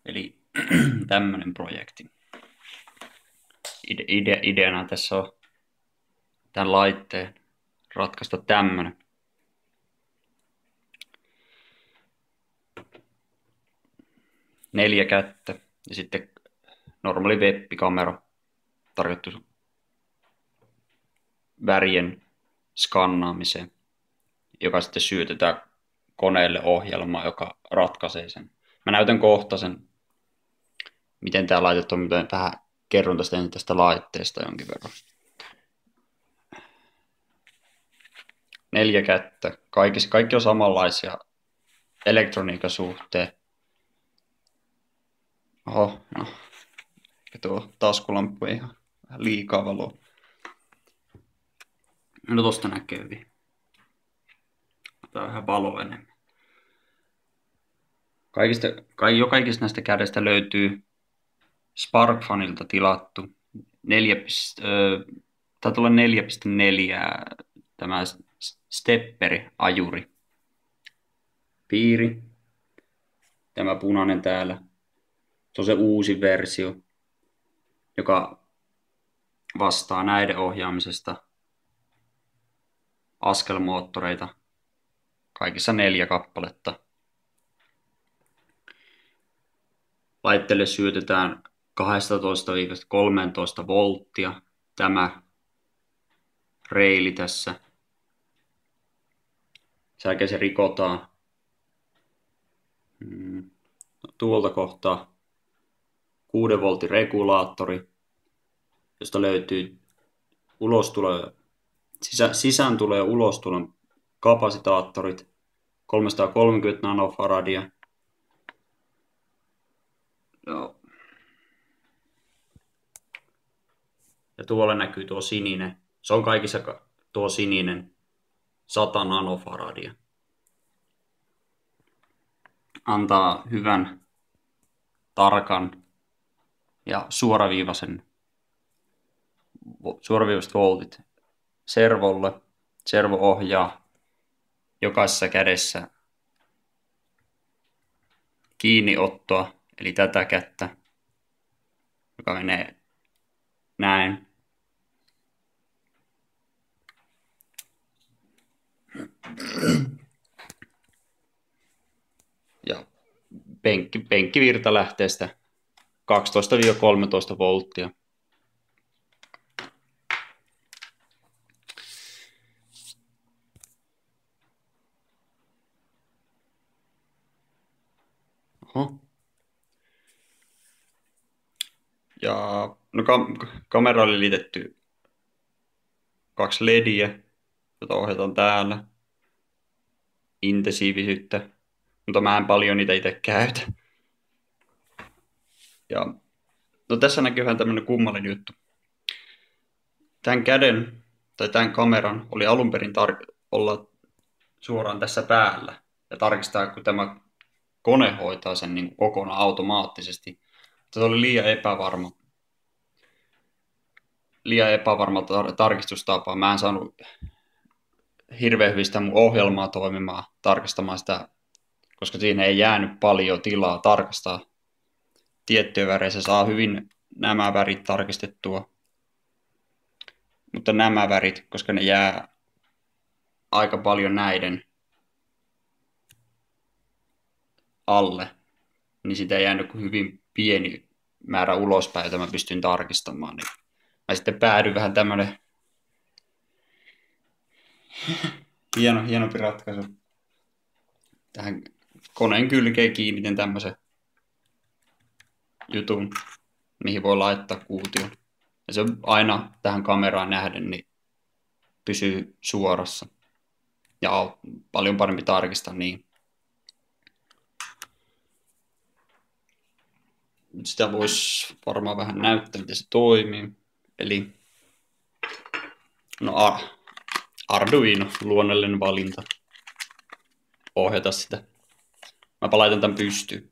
Eli tämmönen projekti. Ideana tässä on tämän laitteen ratkaista tämmönen. Neljä kättä ja sitten normaali web-kamera tarkoitus värien skannaamiseen, joka sitten syötetään koneelle ohjelmaa, joka ratkaisee sen. Mä näytän kohta sen, miten tämä laite on, miten vähän kerron tästä laitteesta jonkin verran. Neljä kättä. Kaikki on samanlaisia elektroniikan suhteen. Oho, no. Ehkä tuo taskulamppu ei ihan vähän liikaa valoa. No tosta näkee hyvin. Tää on vähän valoa enemmän. Kaikista näistä kädestä löytyy SparkFunilta tilattu 4.4 tämä stepperi-ajuri. Piiri. Tämä punainen täällä. Se on se uusi versio, joka vastaa näiden ohjaamisesta askelmoottoreita. Kaikissa 4 kappaletta. Laitteelle syötetään 12-13 volttia. Tämä reili tässä. Sen jälkeen se rikotaan tuolta kohtaa 6 voltin regulaattori, josta löytyy sisääntulo- ja ulostulon kapasitaattorit 330 nanofaradia. Joo. Ja tuolla näkyy tuo sininen. Se on kaikissa tuo sininen 100 nanofaradia. Antaa hyvän, tarkan ja suoraviivaiset voltit servolle. Servo ohjaa jokaisessa kädessä kiinniottoa, eli tätä kättä, joka menee näin. Ja penkkivirta lähteestä 12-13 volttia. Oho. Ja no kamera oli liitetty 2 lediä, jota ohjataan täällä. Intensiivisyyttä, mutta mä en paljon niitä itse käytä. Ja no tässä näkyy vähän tämmönen kummallinen juttu. Tämän käden tai tämän kameran oli alun perin olla suoraan tässä päällä ja tarkistaa, kun tämä kone hoitaa sen niin kokonaan automaattisesti. Se oli liian epävarma tarkistustapa. Mä en saanut hirveän hyvin sitä mun ohjelmaa toimimaan, tarkastamaan sitä, koska siinä ei jäänyt paljon tilaa tarkastaa tiettyjä värejä. Se saa hyvin nämä värit tarkistettua. Mutta nämä värit, koska ne jää aika paljon näiden alle, niin sitä ei jäänyt kuin hyvin pieni määrä ulospäin, jota mä pystyn tarkistamaan. Niin mä sitten päädyin vähän tämmönen hienompi ratkaisu. Tähän koneen kylkeen kiinnitin tämmösen jutun, mihin voi laittaa kuution. Ja se on aina tähän kameraan nähden, niin pysyy suorassa. Ja on paljon parempi tarkistaa niin. Sitä voisi varmaan vähän näyttää, miten se toimii. Eli no Arduino, luonnollinen valinta. Ohjata sitä. Mä laitan tämän pystyyn.